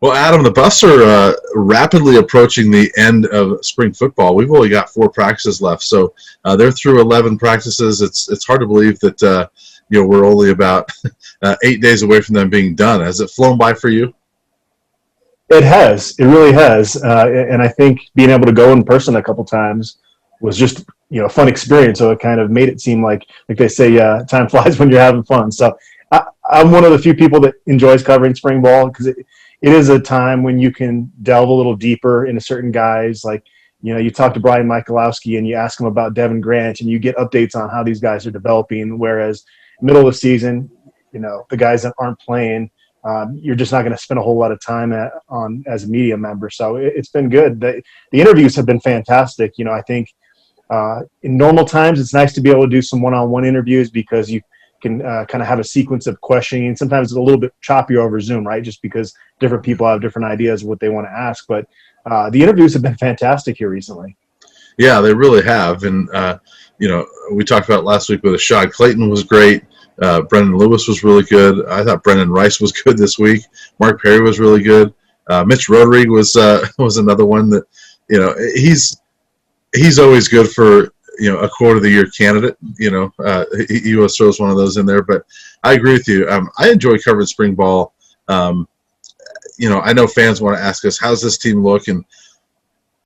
Well, Adam, the Buffs are rapidly approaching the end of spring football. We've only got 4 practices left, so they're through 11 practices. It's hard to believe that we're only about 8 days away from them being done. Has it flown by for you? It has. It really has. And I think being able to go in person a couple times was just a fun experience. So it kind of made it seem like they say, time flies when you're having fun. So I'm one of the few people that enjoys covering spring ball because it is a time when you can delve a little deeper into certain guys. Like, you talk to Brian Michalowski and you ask him about Devin Grant and you get updates on how these guys are developing. Whereas middle of the season, the guys that aren't playing, you're just not going to spend a whole lot of time on as a media member. So it's been good. The interviews have been fantastic. I think in normal times, it's nice to be able to do some one-on-one interviews because you can kind of have a sequence of questioning. Sometimes it's a little bit choppier over Zoom, right? Just because different people have different ideas of what they want to ask. But the interviews have been fantastic here recently. Yeah, they really have. And, we talked about it last week with Ashad Clayton was great. Brendan Lewis was really good. I thought Brendan Rice was good this week. Mark Perry was really good. Mitch Roderick was another one that, he's always good for, a quote of the year candidate. He always throws one of those in there. But I agree with you. I enjoy covering spring ball. I know fans want to ask us, how's this team look? And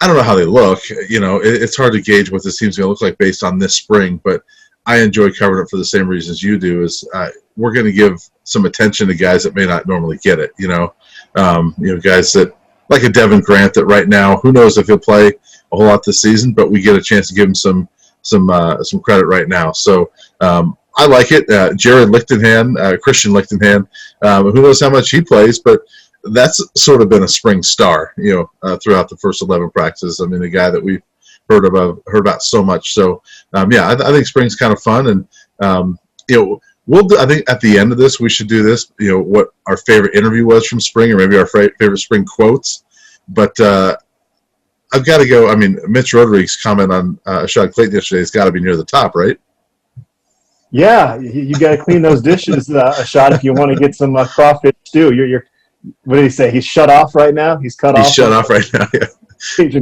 I don't know how they look. It's hard to gauge what this team's going to look like based on this spring. But I enjoy covering it for the same reasons you do. Is we're going to give some attention to guys that may not normally get it. Guys that like a Devin Grant that right now, who knows if he'll play a whole lot this season, but we get a chance to give him some credit right now. So I like it. Jared Lichtenhan, Christian Lichtenhan, who knows how much he plays, but that's sort of been a spring star, throughout the first 11 practices. I mean, the guy that we've heard about so much. So I think spring's kind of fun, and I think at the end of this we should do this. What our favorite interview was from spring, or maybe our favorite spring quotes. But I've got to go. I mean, Mitch Roderick's comment on Ashad Clayton yesterday has got to be near the top, right? Yeah, you got to clean those dishes, Ashad, if you want to get some crawfish stew. You're what did he say? He's shut off right now. He's cut off. He's shut off right now. Yeah.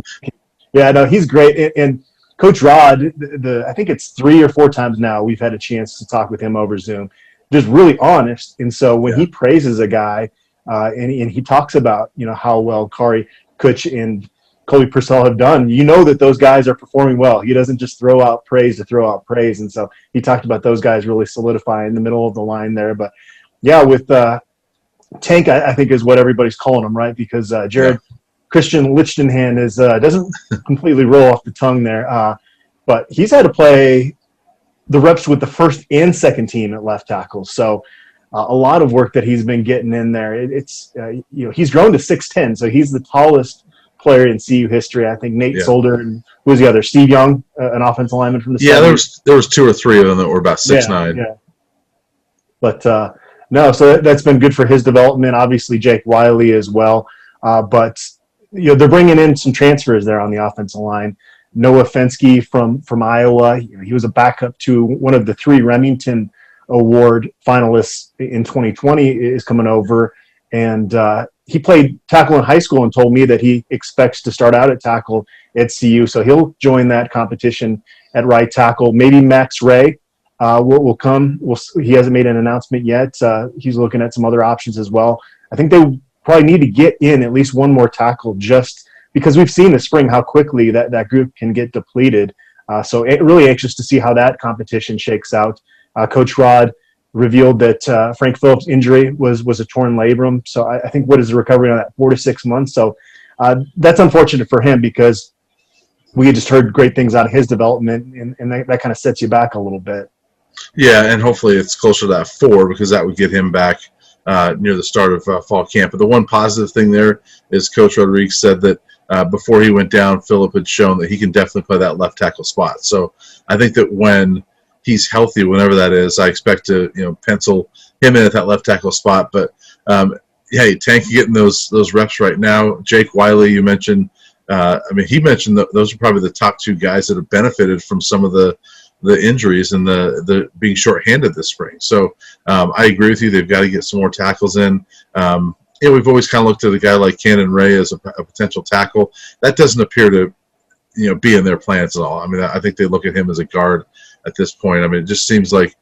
Yeah, no, he's great. And Coach Rod, I think it's 3 or 4 times now we've had a chance to talk with him over Zoom. Just really honest. And so when he praises a guy and he talks about, how well Kari Kutch and Colby Purcell have done, that those guys are performing well. He doesn't just throw out praise to throw out praise. And so he talked about those guys really solidifying in the middle of the line there. But, yeah, with Tank, I think is what everybody's calling him, right? Because Jared Christian Lichtenhan doesn't completely roll off the tongue there, but he's had to play the reps with the first and second team at left tackle. So a lot of work that he's been getting in there. It's he's grown to 6'10", so he's the tallest player in CU history. I think Nate Solder and who was the other? Steve Young, an offensive lineman from the 70s. There was 2 or 3 of them that were about 6'9". Yeah. But no, so that's been good for his development. Obviously, Jake Wiley as well. But they're bringing in some transfers there on the offensive line. Noah Fensky from Iowa. He was a backup to one of the 3 Remington Award finalists in 2020 is coming over. And he played tackle in high school and told me that he expects to start out at tackle at CU. So he'll join that competition at right tackle. Maybe Max Ray will come. He hasn't made an announcement yet. He's looking at some other options as well. I think they probably need to get in at least one more tackle just because we've seen this spring how quickly that group can get depleted. So really anxious to see how that competition shakes out. Coach Rod revealed that Frank Phillips' injury was a torn labrum. So I think what is the recovery on that, 4 to 6 months? So that's unfortunate for him because we had just heard great things out of his development, and that kind of sets you back a little bit. Yeah, and hopefully it's closer to that 4 because that would get him back near the start of fall camp. But the one positive thing there is Coach Rodriguez said that before he went down, Phillip had shown that he can definitely play that left tackle spot. So I think that when he's healthy, whenever that is, I expect to pencil him in at that left tackle spot. But hey, Tank getting those reps right now. Jake Wiley, you mentioned. He mentioned that those are probably the top 2 guys that have benefited from some of the injuries and the being shorthanded this spring. So I agree with you. They've got to get some more tackles in. we've always kind of looked at a guy like Cannon Ray as a potential tackle. That doesn't appear to, be in their plans at all. I mean, I think they look at him as a guard at this point. I mean, it just seems like,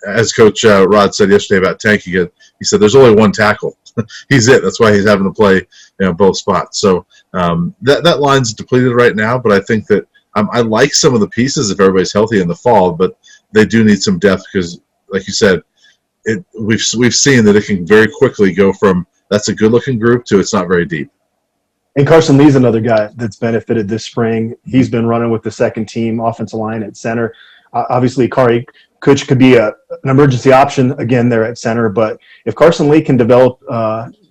as Coach Rod said yesterday about Tank, he said there's only one tackle. He's it. That's why he's having to play, both spots. So that line's depleted right now, but I think that I like some of the pieces if everybody's healthy in the fall, but they do need some depth because, like you said, we've seen that it can very quickly go from that's a good-looking group to it's not very deep. And Carson Lee's another guy that's benefited this spring. He's been running with the second team offensive line at center. Obviously, Kari Kutch could be an emergency option again there at center, but if Carson Lee can develop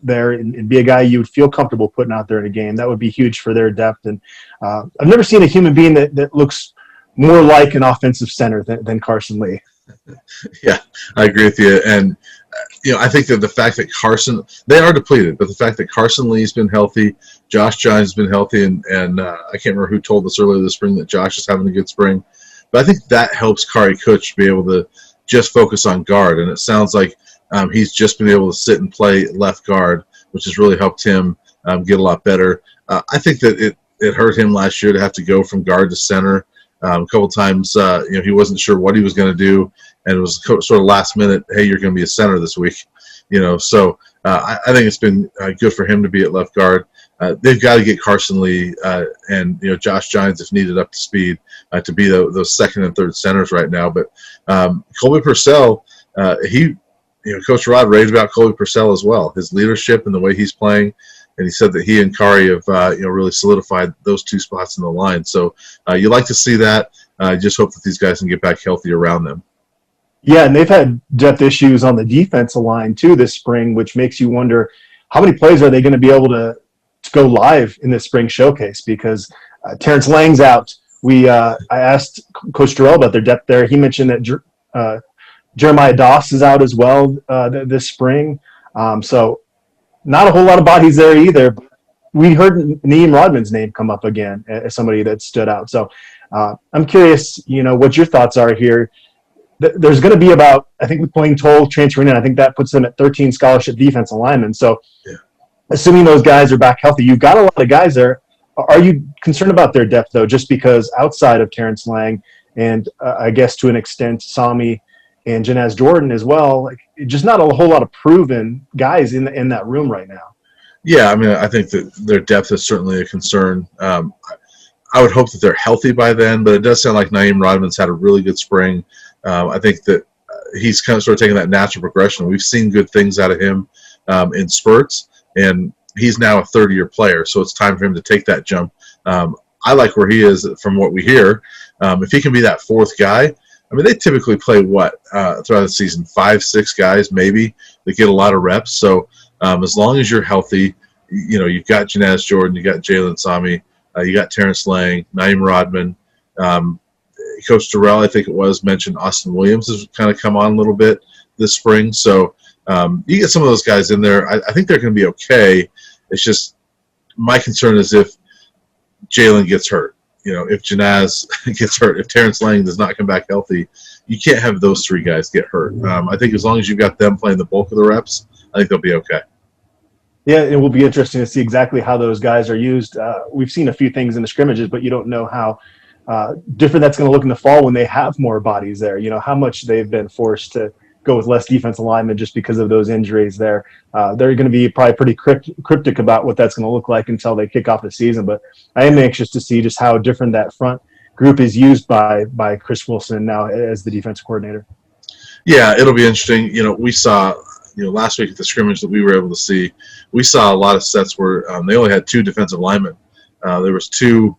there and be a guy you would feel comfortable putting out there in a game, that would be huge for their depth. And I've never seen a human being that looks more like an offensive center than Carson Lee. Yeah, I agree with you. And, I think that the fact that they are depleted, but the fact that Carson Lee's been healthy, Josh Giants has been healthy, and I can't remember who told us earlier this spring that Josh is having a good spring. But I think that helps Kari Kutch be able to just focus on guard. And it sounds like he's just been able to sit and play left guard, which has really helped him get a lot better. I think that it hurt him last year to have to go from guard to center. A couple times, he wasn't sure what he was going to do, and it was sort of last minute, hey, you're going to be a center this week. So I think it's been good for him to be at left guard. They've got to get Carson Lee and Josh Giants, if needed, up to speed to be those second and third centers right now. But Colby Purcell, Coach Rod raved about Colby Purcell as well, his leadership and the way he's playing. And he said that he and Kari have really solidified those two spots in the line. So you like to see that. I just hope that these guys can get back healthy around them. Yeah, and they've had depth issues on the defensive line too this spring, which makes you wonder how many plays are they going to be able to go live in this spring showcase, because Terrence Lang's out. I asked Coach Durrell about their depth there. He mentioned that Jeremiah Doss is out as well this spring. So not a whole lot of bodies there either. We heard Naeem Rodman's name come up again as somebody that stood out. So I'm curious, what your thoughts are here. There's going to be about, I think, McClain Toll transferring in. I think that puts them at 13 scholarship defensive linemen. So assuming those guys are back healthy, you've got a lot of guys there. Are you concerned about their depth, though, just because outside of Terrence Lang and I guess to an extent Sami and Janaz Jordan as well, just not a whole lot of proven guys in that room right now? Yeah, I mean, I think that their depth is certainly a concern. I would hope that they're healthy by then, but it does sound like Naeem Rodman's had a really good spring. I think that he's kind of sort of taking that natural progression. We've seen good things out of him in spurts, and he's now a third-year player, so it's time for him to take that jump. I like where he is from what we hear. If he can be that fourth guy, I mean, they typically play throughout the season, 5-6 guys maybe that get a lot of reps. So as long as you're healthy, you've got Janaz Jordan, you got Jalen Sami, you got Terrence Lang, Naeem Rodman. Coach Durrell, I think it was, mentioned Austin Williams has kind of come on a little bit this spring. So you get some of those guys in there. I think they're going to be okay. It's just my concern is if Jalen gets hurt. If Janaz gets hurt, if Terrence Lang does not come back healthy, you can't have those three guys get hurt. I think as long as you've got them playing the bulk of the reps, I think they'll be okay. Yeah, it will be interesting to see exactly how those guys are used. We've seen a few things in the scrimmages, but you don't know how different that's going to look in the fall when they have more bodies there. How much they've been forced to go with less defensive linemen just because of those injuries there. They're going to be probably pretty cryptic about what that's going to look like until they kick off the season. But I am anxious to see just how different that front group is used by Chris Wilson now as the defensive coordinator. Yeah, it'll be interesting. We saw last week at the scrimmage that we were able to see, we saw a lot of sets where they only had two defensive linemen. There was two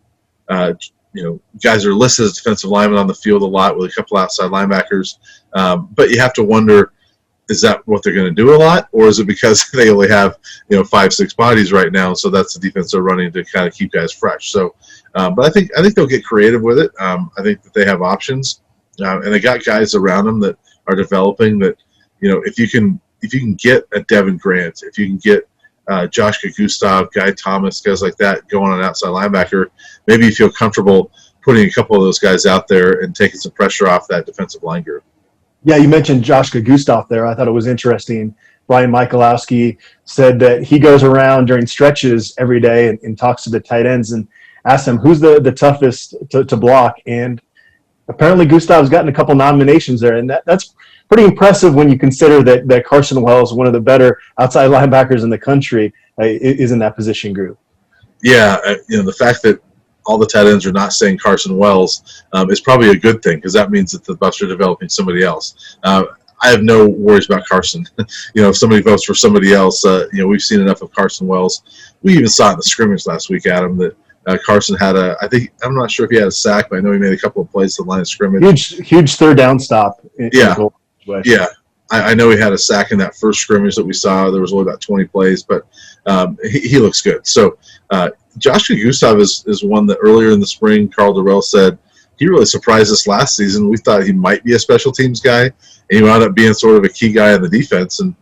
guys are listed as defensive linemen on the field a lot with a couple outside linebackers. But you have to wonder, is that what they're going to do a lot? Or is it because they only have, 5-6 bodies right now? So that's the defense they're running to kind of keep guys fresh. So, but I think they'll get creative with it. I think that they have options and they got guys around them that are developing that, if you can get a Devin Grant, if you can get Josh Gustav, Guy Thomas, guys like that going on outside linebacker, maybe you feel comfortable putting a couple of those guys out there and taking some pressure off that defensive line group. Yeah, you mentioned Josh Gustav there. I thought it was interesting Brian Michalowski, said that he goes around during stretches every day and talks to the tight ends and asks them who's the toughest to block. And apparently Gustav's gotten a couple nominations there, and that's pretty impressive when you consider that Carson Wells, one of the better outside linebackers in the country, is in that position group. Yeah, the fact that all the tight ends are not saying Carson Wells is probably a good thing, because that means that the Buffs are developing somebody else. I have no worries about Carson. If somebody votes for somebody else, we've seen enough of Carson Wells. We even saw it in the scrimmage last week, Adam, that Carson had I'm not sure if he had a sack, but I know he made a couple of plays to the line of scrimmage. Huge third down stop. Yeah. I know he had a sack in that first scrimmage that we saw. There was only about 20 plays, but he looks good. So Joshua Gustav is one that earlier in the spring, Carl Durrell said he really surprised us last season. We thought he might be a special teams guy, and he wound up being sort of a key guy in the defense. And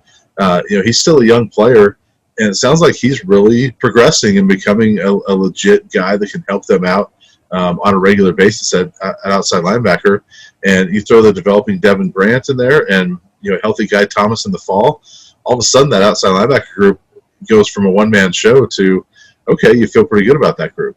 he's still a young player, and it sounds like he's really progressing and becoming a legit guy that can help them out on a regular basis at outside linebacker. And you throw the developing Devin Grant in there, and healthy Guy Thomas in the fall. All of a sudden, that outside linebacker group goes from a one-man show to, okay, you feel pretty good about that group.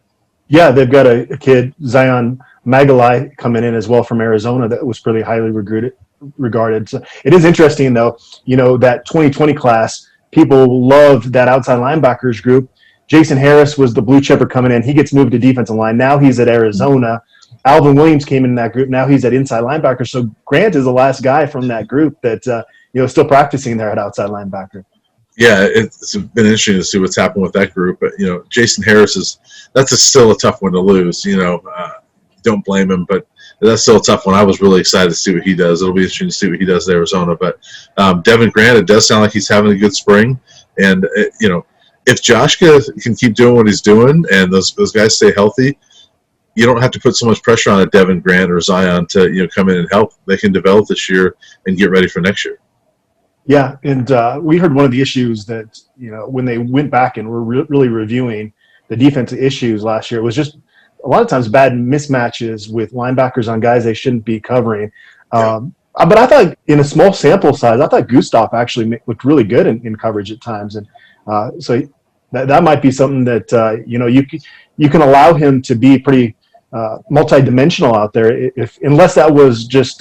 Yeah, they've got a kid, Zion Magalai, coming in as well from Arizona that was pretty highly regarded. So it is interesting, though, that 2020 class, people loved that outside linebackers group. Jason Harris was the blue chipper coming in. He gets moved to defensive line. Now he's at Arizona. Alvin Williams came in that group. Now he's at inside linebacker. So Grant is the last guy from that group that still practicing there at outside linebacker. Yeah, it's been interesting to see what's happened with that group. But Jason Harris that's still a tough one to lose. Don't blame him, but that's still a tough one. I was really excited to see what he does. It'll be interesting to see what he does at Arizona. But Devin Grant, it does sound like he's having a good spring, and if Joshka can keep doing what he's doing and those guys stay healthy, you don't have to put so much pressure on a Devin Grant or Zion to come in and help. They can develop this year and get ready for next year. Yeah, and we heard one of the issues that when they went back and were really reviewing the defensive issues last year, it was just a lot of times bad mismatches with linebackers on guys they shouldn't be covering. But I thought in a small sample size, I thought Gustav actually looked really good in coverage at times, and so that might be something that you can allow him to be pretty multi-dimensional out there, unless that was just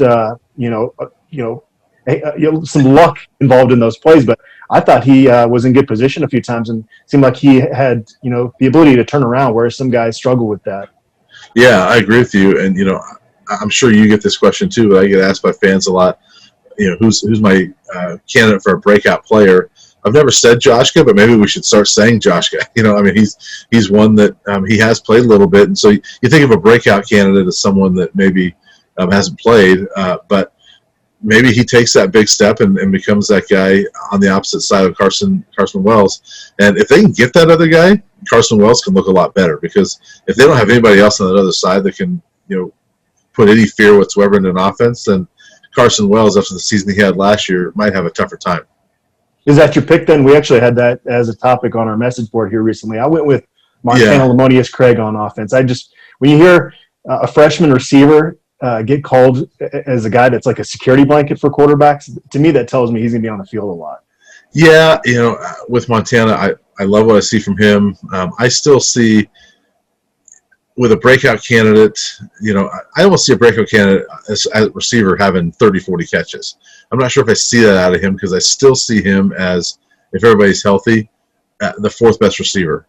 some luck involved in those plays. But I thought he was in good position a few times and seemed like he had the ability to turn around, whereas some guys struggle with that. Yeah, I agree with you, and I'm sure you get this question too, but I get asked by fans a lot. Who's my candidate for a breakout player? I've never said Joshka, but maybe we should start saying Joshka. He's one that he has played a little bit, and so you think of a breakout candidate as someone that maybe hasn't played, but maybe he takes that big step and becomes that guy on the opposite side of Carson Wells. And if they can get that other guy, Carson Wells can look a lot better, because if they don't have anybody else on that other side that can put any fear whatsoever in an offense, then Carson Wells, after the season he had last year, might have a tougher time. Is that your pick then? We actually had that as a topic on our message board here recently. I went with Montana Lamonius Craig on offense. When you hear a freshman receiver get called as a guy that's like a security blanket for quarterbacks, to me that tells me he's going to be on the field a lot. Yeah, with Montana, I love what I see from him. I still see with a breakout candidate, I almost see a breakout candidate as a receiver having 30, 40 catches. I'm not sure if I see that out of him, because I still see him as, if everybody's healthy, the fourth best receiver,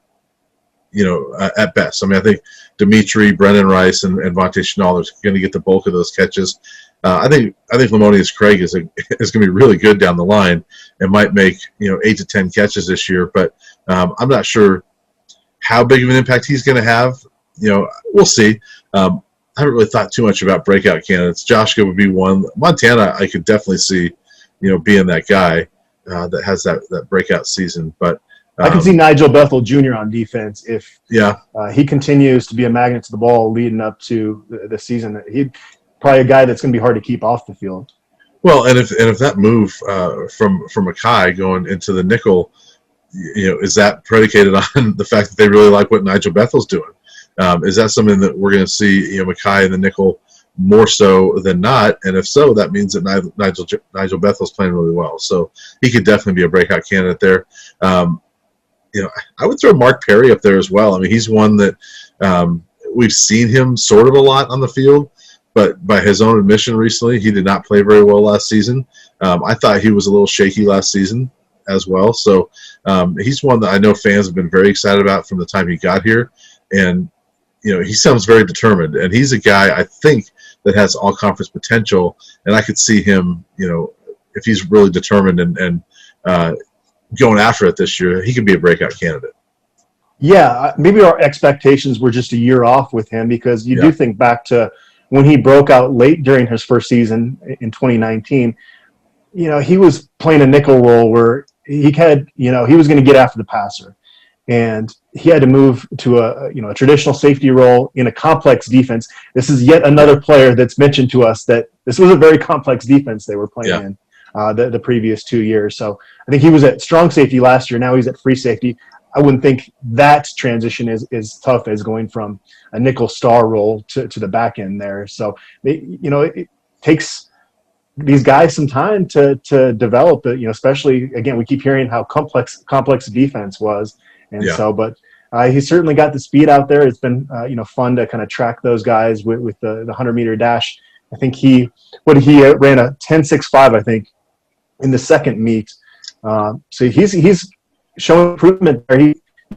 at best. I think Dimitri, Brendan Rice, and Vontae Schnall are going to get the bulk of those catches. I think Lamonius Craig is going to be really good down the line and might make 8 to 10 catches this year. But I'm not sure how big of an impact he's going to have. We'll see. I haven't really thought too much about breakout candidates. Joshua would be one. Montana, I could definitely see, being that guy that has that breakout season. But I can see Nigel Bethel Jr. on defense if he continues to be a magnet to the ball leading up to the season. He's probably a guy that's going to be hard to keep off the field. Well, and if that move from Mackay going into the nickel, is that predicated on the fact that they really like what Nigel Bethel's doing? Is that something that we're going to see, Mackay in the nickel more so than not. And if so, that means that Nigel Bethel's playing really well. So he could definitely be a breakout candidate there. I would throw Mark Perry up there as well. I mean, he's one that we've seen him sort of a lot on the field, but by his own admission recently, he did not play very well last season. I thought he was a little shaky last season as well. So he's one that I know fans have been very excited about from the time he got here. And, he sounds very determined. And he's a guy, I think, that has all-conference potential. And I could see him, if he's really determined and going after it this year, he could be a breakout candidate. Yeah, maybe our expectations were just a year off with him, because you do think back to when he broke out late during his first season in 2019. He was playing a nickel role where he had, he was going to get after the passer, and he had to move to a traditional safety role in a complex defense. This is yet another player that's mentioned to us that this was a very complex defense they were playing in the previous 2 years. So I think he was at strong safety last year. Now he's at free safety. I wouldn't think that transition is tough as going from a nickel star role to the back end there. So, it takes these guys some time to develop it, especially, again, we keep hearing how complex defense was. And but he's certainly got the speed out there. It's been, fun to kind of track those guys with the 100-meter dash. I think he ran a 10.65, I think, in the second meet. So he's showing improvement there.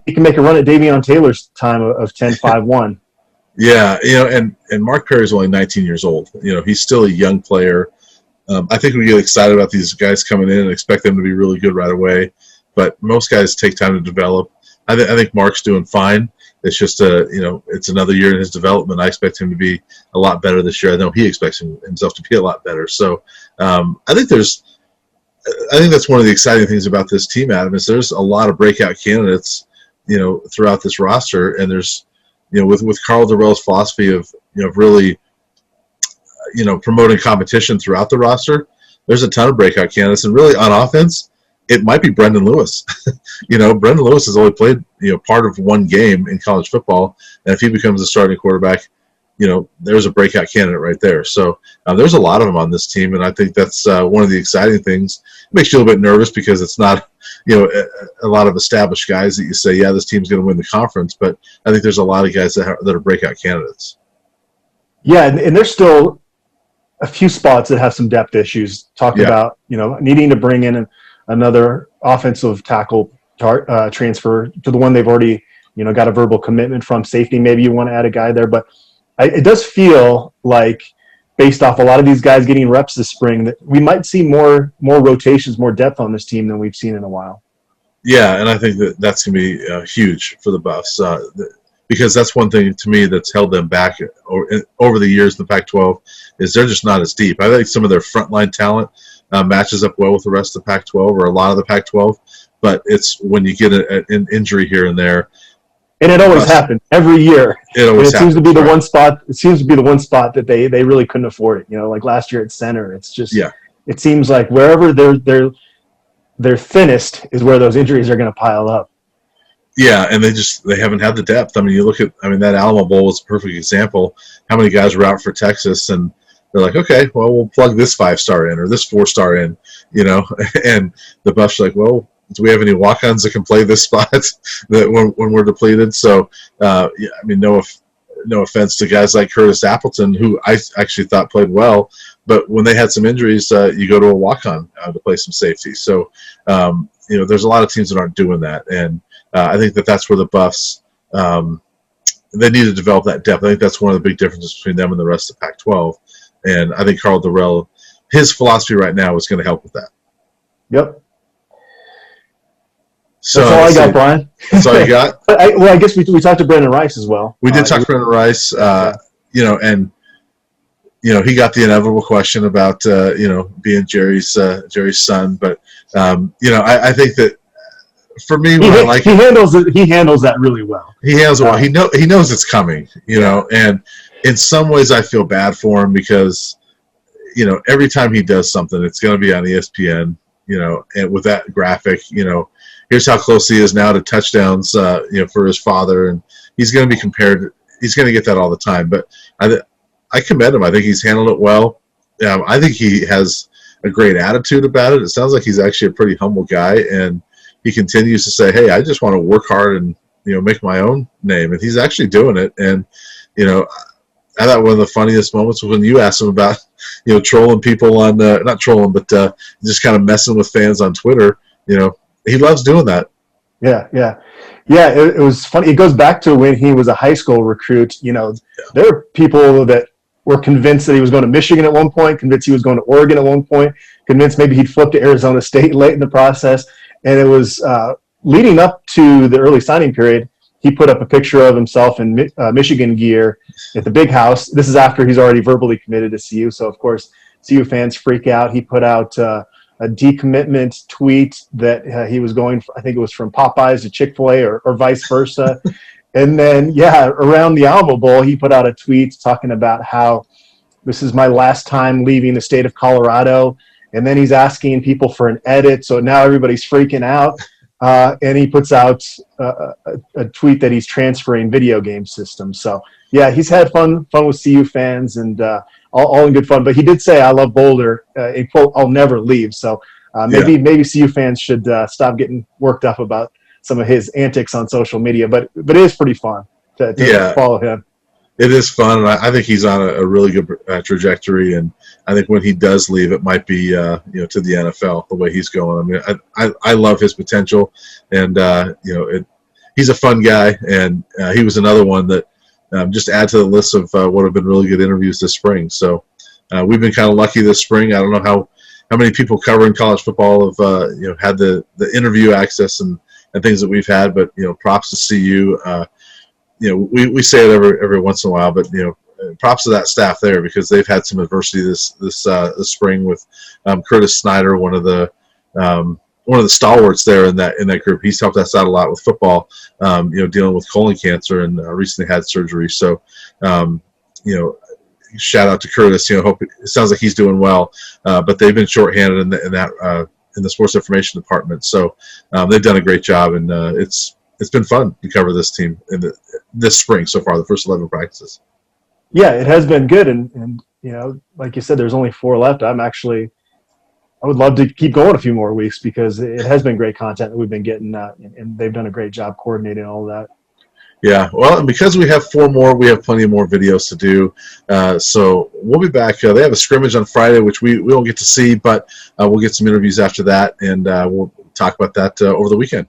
He can make a run at Davion Taylor's time of 10.51. Yeah, and Mark Perry's only 19 years old. He's still a young player. I think we get excited about these guys coming in and expect them to be really good right away. But most guys take time to develop. I think Mark's doing fine. It's just it's another year in his development. I expect him to be a lot better this year. I know he expects himself to be a lot better. So I think that's one of the exciting things about this team, Adam, is there's a lot of breakout candidates, throughout this roster. And there's, with Carl Durrell's philosophy of, really, promoting competition throughout the roster, there's a ton of breakout candidates. And really on offense, it might be Brendan Lewis. Brendan Lewis has only played, part of one game in college football. And if he becomes a starting quarterback, there's a breakout candidate right there. So there's a lot of them on this team, and I think that's one of the exciting things. It makes you a little bit nervous because it's not, a lot of established guys that you say, yeah, this team's going to win the conference. But I think there's a lot of guys that are breakout candidates. Yeah, and there's still a few spots that have some depth issues. Talk about, needing to bring in another offensive tackle transfer to the one they've already, got a verbal commitment from. Safety, maybe you want to add a guy there, but it does feel like, based off a lot of these guys getting reps this spring, that we might see more rotations, more depth on this team than we've seen in a while. Yeah, and I think that's going to be huge for the Buffs, because that's one thing to me that's held them back over the years in the Pac-12 is they're just not as deep. I think some of their frontline talent matches up well with the rest of the Pac-12 or a lot of the Pac-12, but it's when you get an injury here and there. And it always happens every year. It seems to be the one spot. It seems to be the one spot that they really couldn't afford it. Like last year at center, it's just it seems like wherever they're thinnest is where those injuries are going to pile up. Yeah, and they haven't had the depth. I mean, you look at that Alamo Bowl was a perfect example. How many guys were out for Texas, and they're like, okay, well, we'll plug this 5-star in or this 4-star in, and the Buffs are like, well, do we have any walk-ons that can play this spot that when we're depleted? So, no offense to guys like Curtis Appleton, who I actually thought played well, but when they had some injuries, you go to a walk-on to play some safety. So, there's a lot of teams that aren't doing that, and I think that's where the Buffs they need to develop that depth. I think that's one of the big differences between them and the rest of the Pac-12, and I think Carl Durrell, his philosophy right now is going to help with that. Yep. So that's all I got, Brian. That's all you got? I guess we talked to Brendan Rice as well. We did talk to Brendan Rice, and he got the inevitable question about being Jerry's son, but I think that for me, he handles that really well. He handles it well. He knows it's coming, and in some ways I feel bad for him because every time he does something, it's going to be on ESPN, and with that graphic, here's how close he is now to touchdowns, for his father, and he's going to be compared. He's going to get that all the time. But I commend him. I think he's handled it well. I think he has a great attitude about it. It sounds like he's actually a pretty humble guy, and he continues to say, "Hey, I just want to work hard and make my own name," and he's actually doing it. And I thought one of the funniest moments was when you asked him about trolling people on not trolling, but just kind of messing with fans on Twitter. He loves doing that. Yeah. It was funny. It goes back to when he was a high school recruit. There are people that were convinced that he was going to Michigan at one point, convinced he was going to Oregon at one point, convinced maybe he'd flip to Arizona State late in the process. And it was leading up to the early signing period. He put up a picture of himself in Michigan gear at the Big House. This is after he's already verbally committed to CU. So, of course, CU fans freak out. He put out a decommitment tweet that he was going, I think it was from Popeyes to Chick-fil-A or vice versa. And then, around the Alamo Bowl, he put out a tweet talking about how this is my last time leaving the state of Colorado. And then he's asking people for an edit. So now everybody's freaking out. And he puts out a tweet that he's transferring video game systems. So, he's had fun with CU fans and all in good fun. But he did say, "I love Boulder," and quote, "I'll never leave." So maybe CU fans should stop getting worked up about some of his antics on social media. But it is pretty fun to follow him. It is fun, and I think he's on a really good trajectory. And I think when he does leave, it might be to the NFL the way he's going. I mean, I love his potential, and he's a fun guy, and he was another one that just add to the list of what have been really good interviews this spring. So we've been kind of lucky this spring. I don't know how many people covering college football have had the interview access and things that we've had, but props to CU. We say it every once in a while, but props to that staff there because they've had some adversity this spring with Curtis Snyder, one of the stalwarts there in that group. He's helped us out a lot with football, dealing with colon cancer and recently had surgery. So, shout out to Curtis. Hope it sounds like he's doing well, but they've been shorthanded in the sports information department. So they've done a great job, and it's been fun to cover this team this spring so far, the first 11 practices. Yeah, it has been good. And like you said, there's only 4 left. I would love to keep going a few more weeks because it has been great content that we've been getting, and they've done a great job coordinating all of that. Yeah, well, and because we have 4 more, we have plenty more videos to do. So we'll be back. They have a scrimmage on Friday, which we won't get to see, but we'll get some interviews after that, and we'll talk about that over the weekend.